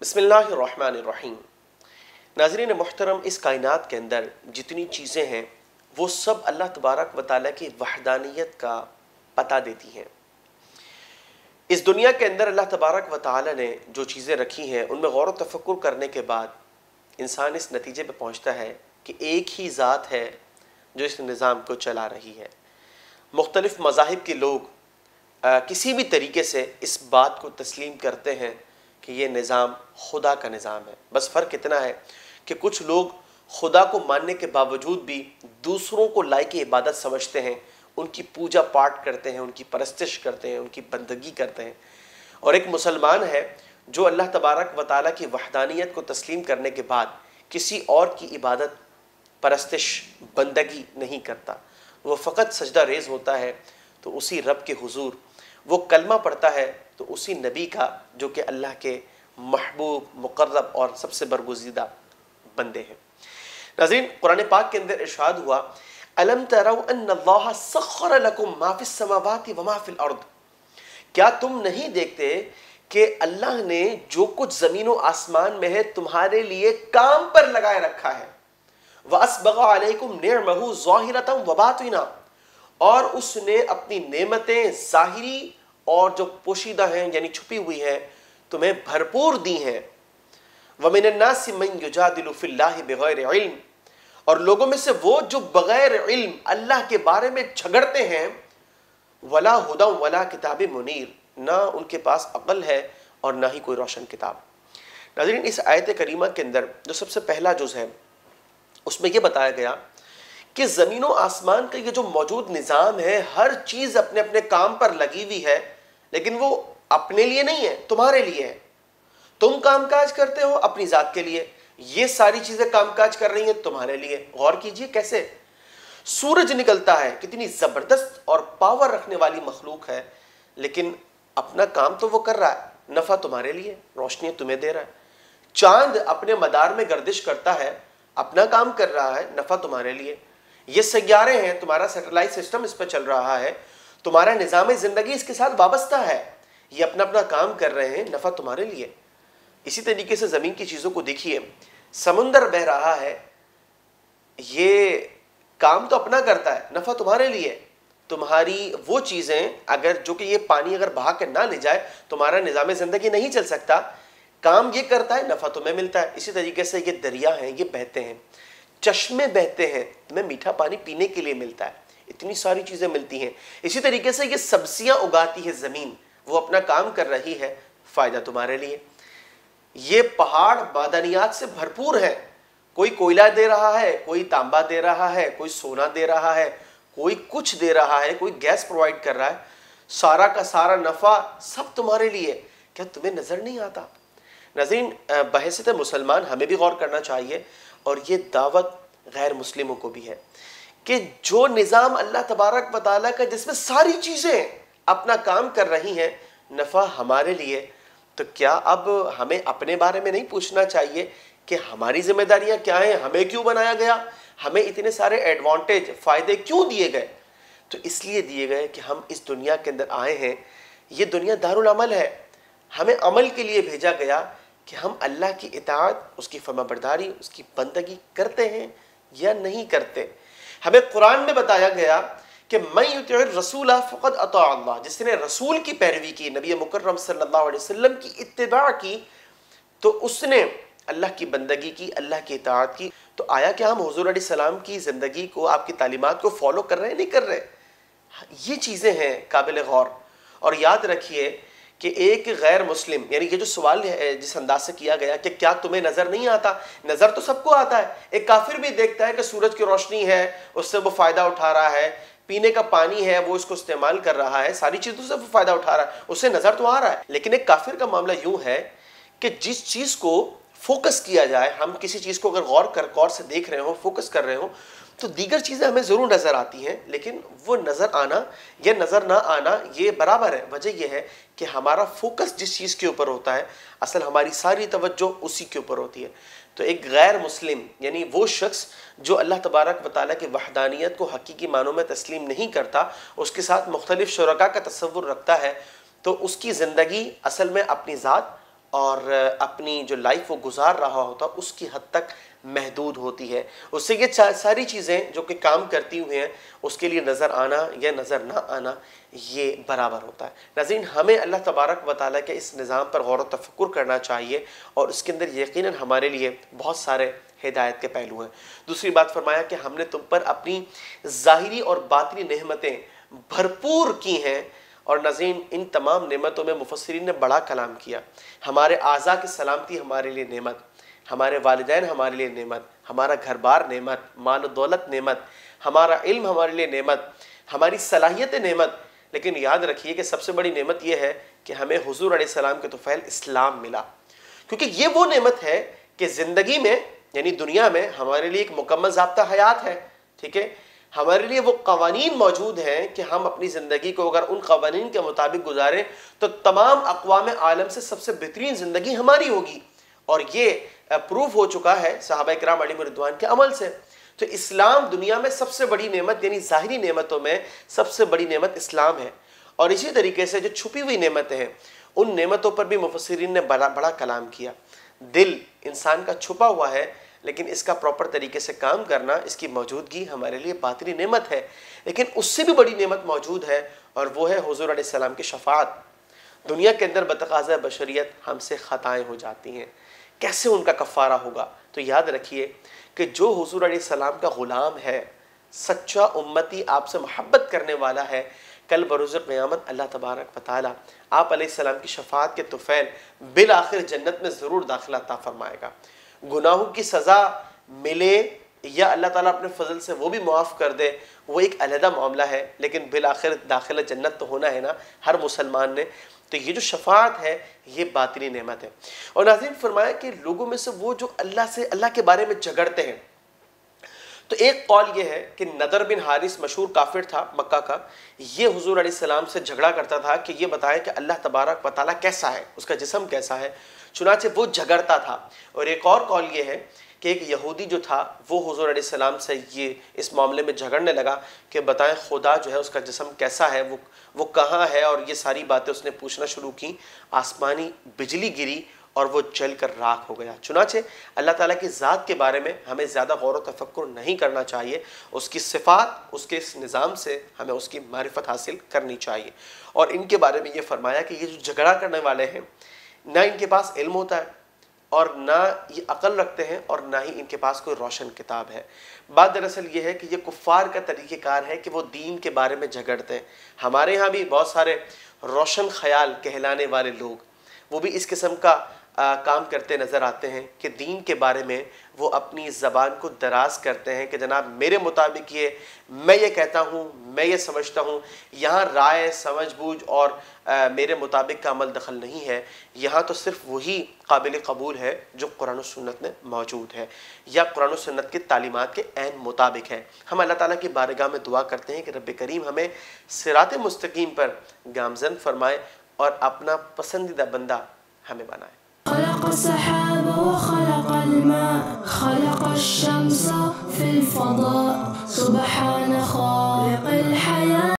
بسم اللہ الرحمن الرحیم۔ ناظرین محترم، اس کائنات کے اندر جتنی چیزیں ہیں وہ سب اللہ تبارک و تعالیٰ کی وحدانیت کا پتہ دیتی ہیں۔ اس دنیا کے اندر اللہ تبارک و تعالیٰ نے جو چیزیں رکھی ہیں ان میں غور و تفکر کرنے کے بعد انسان اس نتیجے پہ پہنچتا ہے کہ ایک ہی ذات ہے جو اس نظام کو چلا رہی ہے۔ مختلف مذاہب کے لوگ کسی بھی طریقے سے اس بات کو تسلیم کرتے ہیں کہ یہ نظام خدا کا نظام ہے۔ بس فرق اتنا ہے کہ کچھ لوگ خدا کو ماننے کے باوجود بھی دوسروں کو لائق عبادت سمجھتے ہیں، ان کی پوجا پاٹ کرتے ہیں، ان کی پرستش کرتے ہیں، ان کی بندگی کرتے ہیں۔ اور ایک مسلمان ہے جو اللہ تبارک و تعالیٰ کی وحدانیت کو تسلیم کرنے کے بعد کسی اور کی عبادت، پرستش، بندگی نہیں کرتا، وہ فقط سجدہ ریز ہوتا ہے تو اسی رب کے حضور وہ کلمہ پڑھتا ہے تو اسی نبی کا جو کہ اللہ کے محبوب، مقرب اور سب سے برگزیدہ بندے ہیں۔ ناظرین، قرآن پاک کے اندر ارشاد ہوا أَلَمْ تَرَوْا أَنَّ اللَّهَ سَخَّرَ لَكُم مَا فِي السَّمَاوَاتِ وَمَا فِي الْأَرْضِ، کیا تم نہیں دیکھتے کہ اللہ نے جو کچھ زمین و آسمان میں ہے تمہارے لیے کام پر لگائے رکھا ہے۔ وَأَسْبَغَ عَلَيْكُمْ نِعْمَهُ ظَاهِرَةً وَبَاطِنَةً، اور اس نے اپنی نعمتیں ظاہری اور جو پوشیدہ ہیں یعنی چھپی ہوئی ہیں تمہیں بھرپور دی ہیں۔ وَمِنَ النَّاسِ مَن يُجَادِلُ فِي اللَّهِ بِغَيْرِ عِلْمٍ، اور لوگوں میں سے وہ جو بغیر علم اللہ کے بارے میں جھگڑتے ہیں۔ وَلَا هُدًى وَلَا كِتَابٍ مُنِيرٍ، نہ ان کے پاس عقل ہے اور نہ ہی کوئی روشن کتاب۔ ناظرین، اس آیت کریمہ کے اندر جو سب سے پہلا جز ہے اس میں یہ بتایا گیا کہ زمین و آسمان کا یہ جو موجود نظام ہے، ہر چیز اپنے اپنے کام پر لگی ہوئی ہے، لیکن وہ اپنے لیے نہیں ہے، تمہارے لیے ہے۔ تم کام کاج کرتے ہو اپنی ذات کے لیے، یہ ساری چیزیں کام کاج کر رہی ہیں تمہارے لیے۔ غور کیجئے کیسے سورج نکلتا ہے، کتنی زبردست اور پاور رکھنے والی مخلوق ہے، لیکن اپنا کام تو وہ کر رہا ہے، نفع تمہارے لیے، روشنی تمہیں دے رہا ہے۔ چاند اپنے مدار میں گردش کرتا ہے، اپنا کام کر رہا ہے، نفع تمہارے لیے۔ یہ سیارے ہیں، تمہارا سیٹلائٹ سسٹم اس پہ چل رہا ہے، تمہارا نظام زندگی اس کے ساتھ وابستہ ہے، یہ اپنا اپنا کام کر رہے ہیں، نفع تمہارے لیے۔ اسی طریقے سے زمین کی چیزوں کو دیکھیے، سمندر بہہ رہا ہے، یہ کام تو اپنا کرتا ہے، نفع تمہارے لیے۔ تمہاری وہ چیزیں اگر جو کہ یہ پانی اگر بہا کے نہ لے جائے تمہارا نظام زندگی نہیں چل سکتا، کام یہ کرتا ہے، نفع تمہیں ملتا ہے۔ اسی طریقے سے یہ دریا ہیں، یہ بہتے ہیں، چشمے بہتے ہیں، تمہیں میٹھا پانی پینے کے لیے ملتا ہے، اتنی ساری چیزیں ملتی ہیں۔ اسی طریقے سے یہ سبزیاں اگاتی ہے زمین، وہ اپنا کام کر رہی ہے، فائدہ تمہارے لیے۔ یہ پہاڑ معدنیات سے بھرپور ہے، کوئی کوئلہ دے رہا ہے، کوئی تانبا دے رہا ہے، کوئی سونا دے رہا ہے، کوئی کچھ دے رہا ہے، کوئی گیس پرووائڈ کر رہا ہے، سارا کا سارا نفع سب تمہارے لیے۔ کیا تمہیں نظر نہیں آتا؟ ناظرین، بحیثیت مسلمان ہمیں بھی غور کرنا چاہیے، اور یہ دعوت غیر مسلموں کو بھی ہے کہ جو نظام اللہ تبارک و تعالیٰ کا جس میں ساری چیزیں اپنا کام کر رہی ہیں، نفع ہمارے لیے، تو کیا اب ہمیں اپنے بارے میں نہیں پوچھنا چاہیے کہ ہماری ذمہ داریاں کیا ہیں، ہمیں کیوں بنایا گیا، ہمیں اتنے سارے ایڈوانٹیج، فائدے کیوں دیے گئے؟ تو اس لیے دیے گئے کہ ہم اس دنیا کے اندر آئے ہیں، یہ دنیا دارالعمل ہے، ہمیں عمل کے لیے بھیجا گیا کہ ہم اللہ کی اطاعت، اس کی فرما برداری، اس کی بندگی کرتے ہیں یا نہیں کرتے۔ ہمیں قرآن میں بتایا گیا کہ مَن یُطِعِ الرَّسُولَ فَقَدْ اَطَاعَ اللَّهَ، جس نے رسول کی پیروی کی، نبی مکرم صلی اللہ علیہ وسلم کی اتباع کی، تو اس نے اللہ کی بندگی کی، اللہ کی اطاعت کی۔ تو آیا کہ ہم حضور علیہ السلام کی زندگی کو، آپ کی تعلیمات کو فالو کر رہے ہیں، نہیں کر رہے؟ یہ چیزیں ہیں قابل غور۔ اور یاد رکھیے کہ ایک غیر مسلم، یعنی یہ جو سوال ہے جس انداز سے کیا گیا کہ کیا تمہیں نظر نہیں آتا، نظر تو سب کو آتا ہے۔ ایک کافر بھی دیکھتا ہے کہ سورج کی روشنی ہے، اس سے وہ فائدہ اٹھا رہا ہے، پینے کا پانی ہے وہ اس کو استعمال کر رہا ہے، ساری چیزوں سے وہ فائدہ اٹھا رہا ہے، اسے نظر تو آ رہا ہے۔ لیکن ایک کافر کا معاملہ یوں ہے کہ جس چیز کو فوکس کیا جائے، ہم کسی چیز کو اگر غور سے دیکھ رہے ہوں، فوکس کر رہے ہوں، تو دیگر چیزیں ہمیں ضرور نظر آتی ہیں، لیکن وہ نظر آنا یا نظر نہ آنا یہ برابر ہے۔ وجہ یہ ہے کہ ہمارا فوکس جس چیز کے اوپر ہوتا ہے، اصل ہماری ساری توجہ اسی کے اوپر ہوتی ہے۔ تو ایک غیر مسلم، یعنی وہ شخص جو اللہ تبارک و تعالیٰ کی وحدانیت کو حقیقی معنوں میں تسلیم نہیں کرتا، اس کے ساتھ مختلف شرکاء کا تصور رکھتا ہے، تو اس کی زندگی اصل میں اپنی ذات اور اپنی جو لائف وہ گزار رہا ہوتا اس کی حد تک محدود ہوتی ہے. اس سے یہ ساری چیزیں جو کہ کام کرتی ہوئی ہیں اس کے لیے نظر آنا یا نظر نہ آنا یہ برابر ہوتا ہے. ناظرین ہمیں اللہ تبارک و تعالیٰ کے اس نظام پر غور و تفکر کرنا چاہیے اور اس کے اندر یقیناً ہمارے لیے بہت سارے ہدایت کے پہلو ہیں. دوسری بات فرمایا کہ ہم نے تم پر اپنی ظاہری اور باطنی نعمتیں بھرپور کی ہیں. اور ناظرین ان تمام نعمتوں میں مفسرین نے بڑا کلام کیا. ہمارے اعضاء کی سلامتی ہمارے لیے نعمت، ہمارے والدین ہمارے لیے نعمت، ہمارا گھر بار نعمت، مال و دولت نعمت، ہمارا علم ہمارے لیے نعمت، ہماری صلاحیت نعمت. لیکن یاد رکھیے کہ سب سے بڑی نعمت یہ ہے کہ ہمیں حضور علیہ السلام کے طفیل اسلام ملا، کیونکہ یہ وہ نعمت ہے کہ زندگی میں یعنی دنیا میں ہمارے لیے ایک مکمل ضابطہ حیات ہے. ٹھیک ہے، ہمارے لیے وہ قوانین موجود ہیں کہ ہم اپنی زندگی کو اگر ان قوانین کے مطابق گزاریں تو تمام اقوام عالم سے سب سے بہترین زندگی ہماری ہوگی. اور یہ پروف ہو چکا ہے صحابہ کرام علیہم رضوان کے عمل سے. تو اسلام دنیا میں سب سے بڑی نعمت یعنی ظاہری نعمتوں میں سب سے بڑی نعمت اسلام ہے. اور اسی طریقے سے جو چھپی ہوئی نعمتیں ہیں ان نعمتوں پر بھی مفسرین نے بڑا کلام کیا. دل انسان کا چھپا ہوا ہے لیکن اس کا پراپر طریقے سے کام کرنا، اس کی موجودگی ہمارے لیے باطنی نعمت ہے. لیکن اس سے بھی بڑی نعمت موجود ہے اور وہ ہے حضور علیہ السلام کی شفاعت. دنیا کے اندر بتقاضۂ بشریت ہم سے خطائیں ہو جاتی ہیں، کیسے ان کا کفارہ ہوگا؟ تو یاد رکھیے کہ جو حضور علیہ السلام کا غلام ہے، سچا امتی، آپ سے محبت کرنے والا ہے، کل بروز قیامت اللہ تبارک و تعالی آپ علیہ السلام کی شفاعت کے طفیل بالآخر جنت میں ضرور داخلہ عطا فرمائے گا. گناہوں کی سزا ملے یا اللہ تعالیٰ اپنے فضل سے وہ بھی معاف کر دے وہ ایک علیحدہ معاملہ ہے، لیکن بالآخر داخلہ جنت تو ہونا ہے نا ہر مسلمان نے. تو یہ جو شفاعت ہے یہ باطنی نعمت ہے. اور ناظرین فرمایا کہ لوگوں میں سے وہ جو اللہ کے بارے میں جھگڑتے ہیں، تو ایک قول یہ ہے کہ نضر بن حارث مشہور کافر تھا مکہ کا، یہ حضور علیہ السلام سے جھگڑا کرتا تھا کہ یہ بتائے کہ اللہ تبارک و تعالیٰ کیسا ہے، اس کا جسم کیسا ہے. چنانچہ وہ جھگڑتا تھا. اور ایک اور قول یہ ہے کہ ایک یہودی جو تھا وہ حضور علیہ السلام سے یہ اس معاملے میں جھگڑنے لگا کہ بتائیں خدا جو ہے اس کا جسم کیسا ہے، وہ کہاں ہے، اور یہ ساری باتیں اس نے پوچھنا شروع کی. آسمانی بجلی گری اور وہ جل کر راکھ ہو گیا. چنانچہ اللہ تعالیٰ کی ذات کے بارے میں ہمیں زیادہ غور و تفکر نہیں کرنا چاہیے، اس کی صفات، اس کے اس نظام سے ہمیں اس کی معرفت حاصل کرنی چاہیے. اور ان کے بارے میں یہ فرمایا کہ یہ جو جھگڑا کرنے والے ہیں نہ ان کے پاس علم ہوتا ہے اور نہ یہ عقل رکھتے ہیں اور نہ ہی ان کے پاس کوئی روشن کتاب ہے. بات دراصل یہ ہے کہ یہ کفار کا طریقہ کار ہے کہ وہ دین کے بارے میں جھگڑتے ہیں. ہمارے ہاں بھی بہت سارے روشن خیال کہلانے والے لوگ وہ بھی اس قسم کا کام کرتے نظر آتے ہیں کہ دین کے بارے میں وہ اپنی زبان کو دراز کرتے ہیں کہ جناب میرے مطابق میں یہ کہتا ہوں، میں یہ سمجھتا ہوں. یہاں رائے، سمجھ بوجھ اور میرے مطابق کا عمل دخل نہیں ہے. یہاں تو صرف وہی قابل قبول ہے جو قرآن و سنت میں موجود ہے یا قرآن و سنت کی تعلیمات کے عین مطابق ہے. ہم اللہ تعالیٰ کی بارگاہ میں دعا کرتے ہیں کہ رب کریم ہمیں صراط مستقیم پر گامزن فرمائے اور اپنا پسندیدہ بندہ ہمیں بنائے. خلق السحاب وخلق الماء خلق الشمس في الفضاء سبحان خالق الحياة